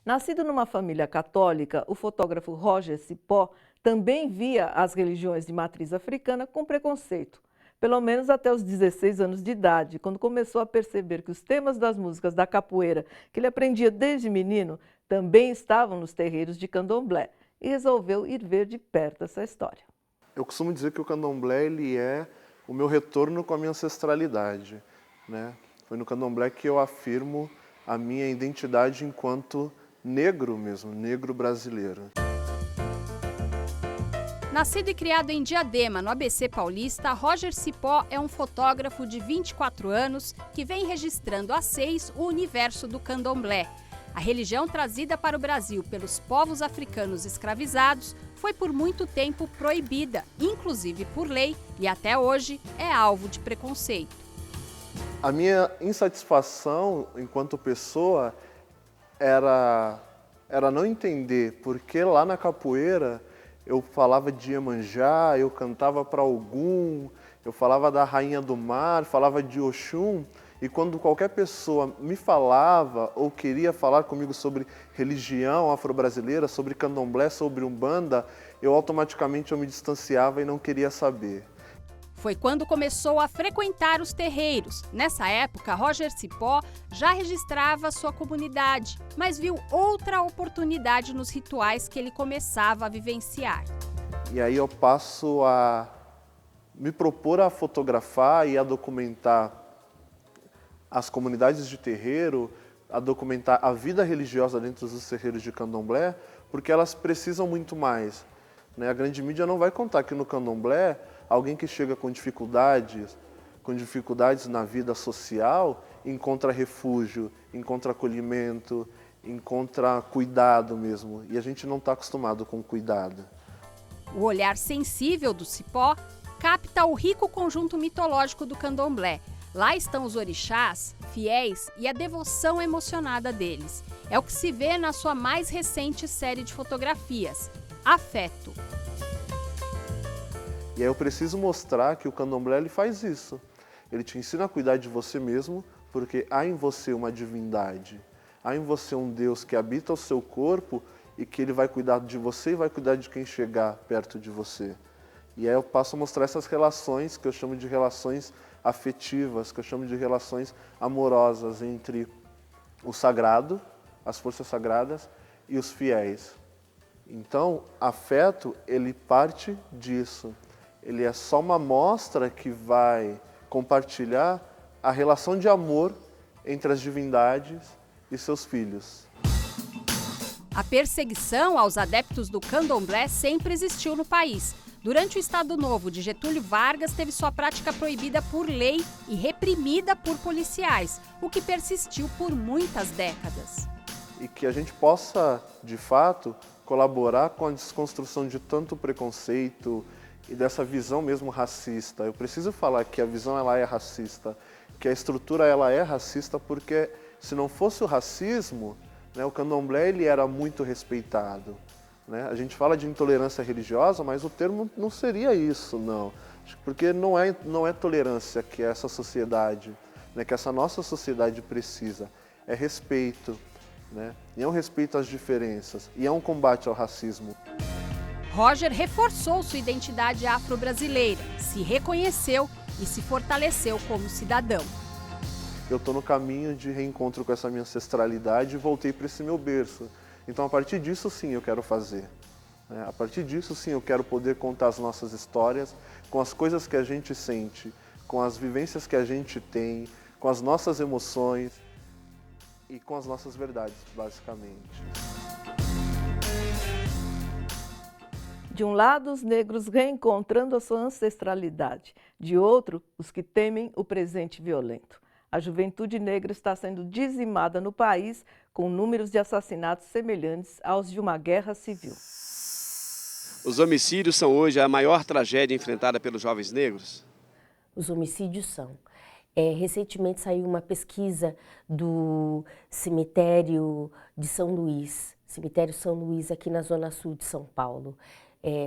Nascido numa família católica, o fotógrafo Roger Cipó também via as religiões de matriz africana com preconceito, pelo menos até os 16 anos de idade, quando começou a perceber que os temas das músicas da capoeira, que ele aprendia desde menino, também estavam nos terreiros de candomblé, e resolveu ir ver de perto essa história. Eu costumo dizer que o candomblé ele é o meu retorno com a minha ancestralidade, né? Foi no candomblé que eu afirmo a minha identidade enquanto negro mesmo, negro brasileiro. Nascido e criado em Diadema, no ABC Paulista, Roger Cipó é um fotógrafo de 24 anos que vem registrando há 6 o universo do candomblé. A religião trazida para o Brasil pelos povos africanos escravizados foi por muito tempo proibida, inclusive por lei, e até hoje é alvo de preconceito. A minha insatisfação enquanto pessoa era não entender porque lá na capoeira eu falava de Iemanjá, eu cantava para Ogum, eu falava da Rainha do Mar, falava de Oxum, e quando qualquer pessoa me falava ou queria falar comigo sobre religião afro-brasileira, sobre candomblé, sobre umbanda, eu automaticamente me distanciava e não queria saber. Foi quando começou a frequentar os terreiros. Nessa época, Roger Cipó já registrava sua comunidade, mas viu outra oportunidade nos rituais que ele começava a vivenciar. E aí eu passo a me propor a fotografar e a documentar as comunidades de terreiro, a documentar a vida religiosa dentro dos terreiros de candomblé, porque elas precisam muito mais, né? A grande mídia não vai contar que no candomblé, alguém que chega com dificuldades na vida social, encontra refúgio, encontra acolhimento, encontra cuidado mesmo. E a gente não está acostumado com cuidado. O olhar sensível do Cipó capta o rico conjunto mitológico do candomblé. Lá estão os orixás, fiéis e a devoção emocionada deles. É o que se vê na sua mais recente série de fotografias, Afeto. E aí eu preciso mostrar que o candomblé ele faz isso. Ele te ensina a cuidar de você mesmo, porque há em você uma divindade. Há em você um Deus que habita o seu corpo e que ele vai cuidar de você e vai cuidar de quem chegar perto de você. E aí eu passo a mostrar essas relações que eu chamo de relações afetivas, que eu chamo de relações amorosas entre o sagrado, as forças sagradas e os fiéis. Então, afeto, ele parte disso. Ele é só uma amostra que vai compartilhar a relação de amor entre as divindades e seus filhos. A perseguição aos adeptos do candomblé sempre existiu no país. Durante o Estado Novo de Getúlio Vargas, teve sua prática proibida por lei e reprimida por policiais, o que persistiu por muitas décadas. E que a gente possa, de fato, colaborar com a desconstrução de tanto preconceito e dessa visão mesmo racista. Eu preciso falar que a visão ela é racista, que a estrutura ela é racista porque se não fosse o racismo, né, o candomblé ele era muito respeitado. Né? A gente fala de intolerância religiosa, mas o termo não seria isso, não. Porque não é tolerância que essa sociedade, né, que essa nossa sociedade precisa. É respeito, né? E é um respeito às diferenças, e é um combate ao racismo. Roger reforçou sua identidade afro-brasileira, se reconheceu e se fortaleceu como cidadão. Eu estou no caminho de reencontro com essa minha ancestralidade e voltei para esse meu berço. Então, a partir disso, sim, eu quero fazer. A partir disso, sim, eu quero poder contar as nossas histórias com as coisas que a gente sente, com as vivências que a gente tem, com as nossas emoções e com as nossas verdades, basicamente. De um lado, os negros reencontrando a sua ancestralidade. De outro, os que temem o presente violento. A juventude negra está sendo dizimada no país com números de assassinatos semelhantes aos de uma guerra civil. Os homicídios são hoje a maior tragédia enfrentada pelos jovens negros? Os homicídios são. Recentemente saiu uma pesquisa do cemitério de São Luís, cemitério São Luís aqui na zona sul de São Paulo.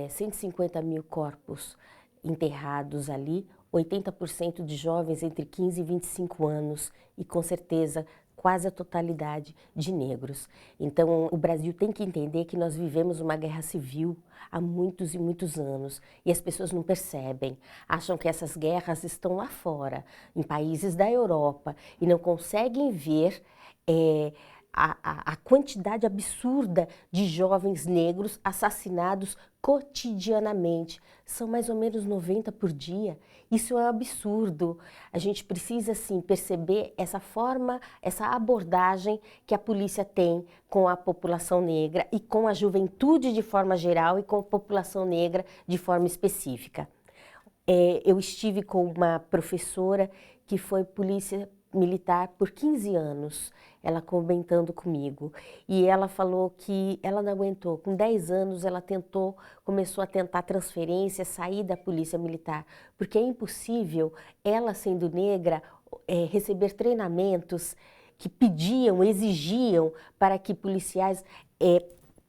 150 mil corpos enterrados ali, 80% de jovens entre 15 e 25 anos e com certeza quase a totalidade de negros. Então, o Brasil tem que entender que nós vivemos uma guerra civil há muitos e muitos anos e as pessoas não percebem, acham que essas guerras estão lá fora, em países da Europa, e não conseguem ver a quantidade absurda de jovens negros assassinados cotidianamente. São mais ou menos 90 por dia. Isso é um absurdo. A gente precisa, sim, perceber essa forma, essa abordagem que a polícia tem com a população negra e com a juventude de forma geral e com a população negra de forma específica. Eu estive com uma professora que foi polícia militar por 15 anos, ela comentando comigo, e ela falou que ela não aguentou, com 10 anos ela começou a tentar transferência, sair da polícia militar, porque é impossível ela, sendo negra, receber treinamentos que pediam, exigiam para que policiais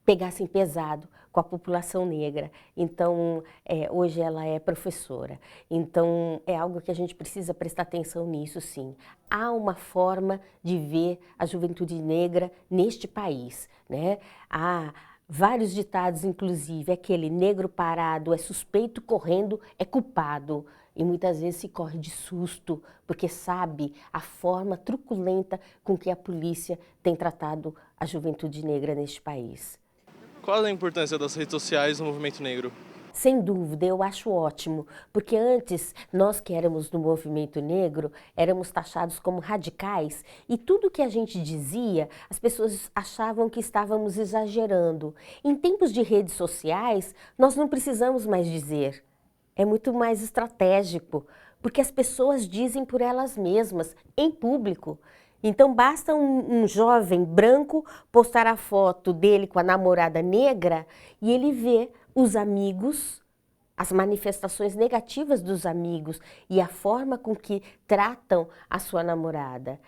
pegassem pesado com a população negra. Então, hoje ela é professora. Então, é algo que a gente precisa prestar atenção nisso, sim. Há uma forma de ver a juventude negra neste país, né? Há vários ditados, inclusive, aquele negro parado é suspeito, correndo é culpado. E muitas vezes se corre de susto, porque sabe a forma truculenta com que a polícia tem tratado a juventude negra neste país. Qual a importância das redes sociais no movimento negro? Sem dúvida, eu acho ótimo, porque antes, nós que éramos do movimento negro, éramos taxados como radicais e tudo que a gente dizia, as pessoas achavam que estávamos exagerando. Em tempos de redes sociais, nós não precisamos mais dizer, é muito mais estratégico, porque as pessoas dizem por elas mesmas, em público. Então, basta um jovem branco postar a foto dele com a namorada negra e ele vê os amigos, as manifestações negativas dos amigos e a forma com que tratam a sua namorada.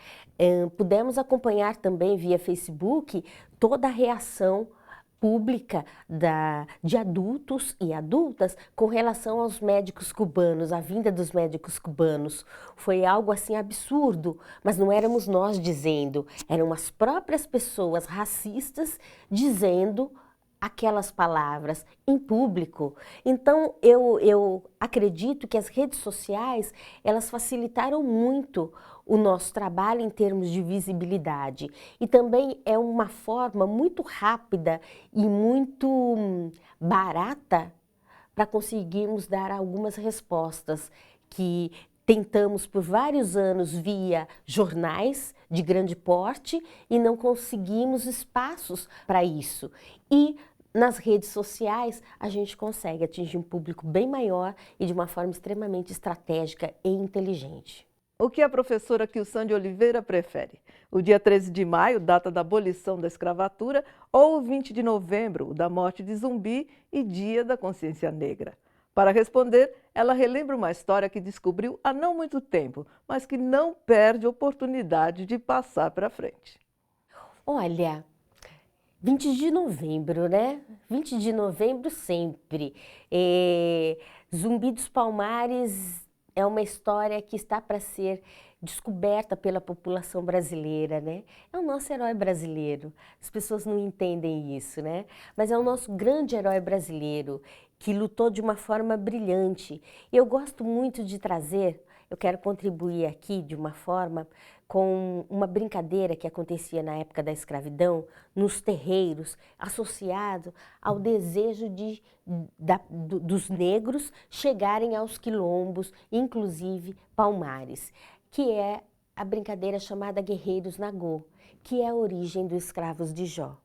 Pudemos acompanhar também via Facebook toda a reação pública de adultos e adultas com relação aos médicos cubanos, a vinda dos médicos cubanos. Foi algo assim absurdo, mas não éramos nós dizendo, eram as próprias pessoas racistas dizendo aquelas palavras em público. Então, eu acredito que as redes sociais, elas facilitaram muito o nosso trabalho em termos de visibilidade. E também é uma forma muito rápida e muito barata para conseguirmos dar algumas respostas que tentamos por vários anos via jornais de grande porte e não conseguimos espaços para isso. E nas redes sociais, a gente consegue atingir um público bem maior e de uma forma extremamente estratégica e inteligente. O que a professora Quilsan de Oliveira prefere? O dia 13 de maio, data da abolição da escravatura, ou o 20 de novembro, o da morte de Zumbi e Dia da Consciência Negra? Para responder, ela relembra uma história que descobriu há não muito tempo, mas que não perde oportunidade de passar para frente. Olha, 20 de novembro, né? 20 de novembro sempre. Zumbi dos Palmares é uma história que está para ser descoberta pela população brasileira, né? É o nosso herói brasileiro. As pessoas não entendem isso, né? Mas é o nosso grande herói brasileiro que lutou de uma forma brilhante. Eu gosto muito de trazer, eu quero contribuir aqui de uma forma com uma brincadeira que acontecia na época da escravidão, nos terreiros, associado ao desejo dos negros chegarem aos quilombos, inclusive Palmares, que é a brincadeira chamada Guerreiros Nagô, que é a origem dos escravos de Jó.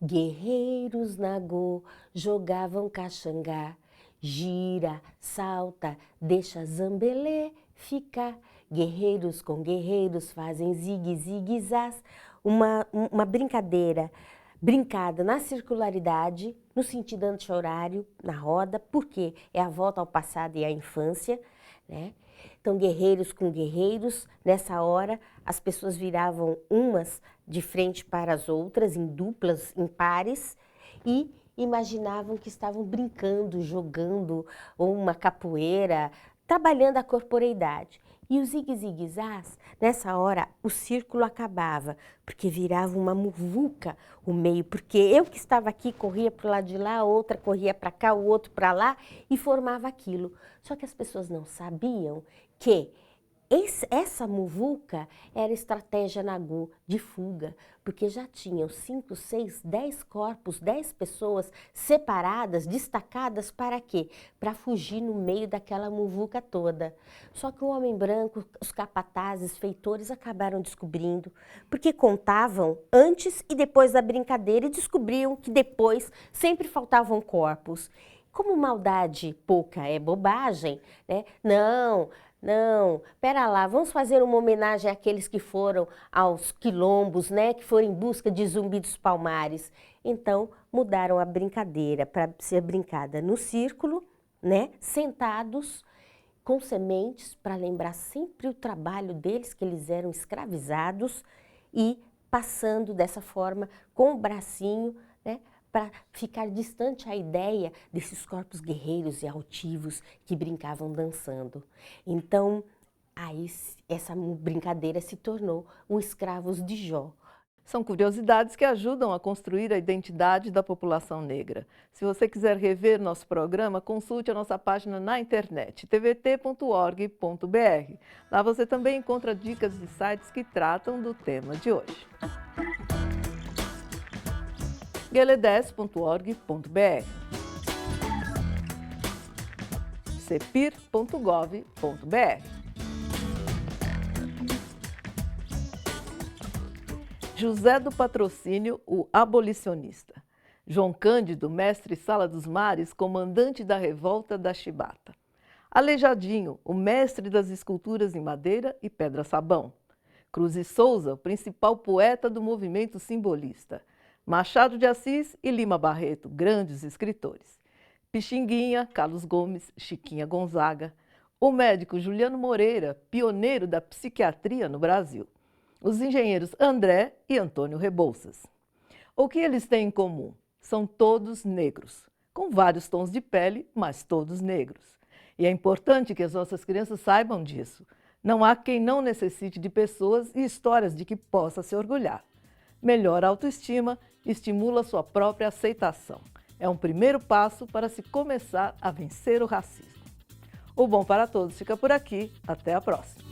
Guerreiros Nagô jogavam caxangá, gira, salta, deixa Zambelê ficar. Guerreiros com guerreiros fazem zigue-zigue-zás. Uma brincadeira brincada na circularidade, no sentido anti-horário, na roda, porque é a volta ao passado e à infância, né? Então, guerreiros com guerreiros, nessa hora as pessoas viravam umas de frente para as outras, em duplas, em pares, e imaginavam que estavam brincando, jogando, ou uma capoeira, trabalhando a corporeidade. E os zigue-zigue-zás, nessa hora, o círculo acabava, porque virava uma muvuca o meio, porque eu que estava aqui corria para o lado de lá, a outra corria para cá, o outro para lá, e formava aquilo. Só que as pessoas não sabiam que essa muvuca era estratégia nagô de fuga, porque já tinham 5, 6, 10 corpos, 10 pessoas separadas, destacadas para quê? Para fugir no meio daquela muvuca toda. Só que o homem branco, os capatazes, feitores acabaram descobrindo, porque contavam antes e depois da brincadeira e descobriam que depois sempre faltavam corpos. Como maldade pouca é bobagem, né? Não, pera lá, vamos fazer uma homenagem àqueles que foram aos quilombos, né, que foram em busca de Zumbi dos Palmares. Então, mudaram a brincadeira para ser brincada no círculo, né, sentados, com sementes, para lembrar sempre o trabalho deles, que eles eram escravizados, e passando dessa forma com o bracinho, né, para ficar distante a ideia desses corpos guerreiros e altivos que brincavam dançando. Então, aí essa brincadeira se tornou o Escravos de Jó. São curiosidades que ajudam a construir a identidade da população negra. Se você quiser rever nosso programa, consulte a nossa página na internet, tvt.org.br. Lá você também encontra dicas de sites que tratam do tema de hoje. gueles.org.br, cepir.gov.br, José do Patrocínio, o abolicionista. João Cândido, mestre Sala dos Mares, comandante da revolta da Chibata. Aleijadinho, o mestre das esculturas em madeira e pedra-sabão. Cruz e Souza, o principal poeta do movimento simbolista. Machado de Assis e Lima Barreto, grandes escritores. Pixinguinha, Carlos Gomes, Chiquinha Gonzaga. O médico Juliano Moreira, pioneiro da psiquiatria no Brasil. Os engenheiros André e Antônio Rebouças. O que eles têm em comum? São todos negros, com vários tons de pele, mas todos negros. E é importante que as nossas crianças saibam disso. Não há quem não necessite de pessoas e histórias de que possa se orgulhar. Melhora a autoestima, estimula sua própria aceitação. É um primeiro passo para se começar a vencer o racismo. O Bom para Todos fica por aqui. Até a próxima.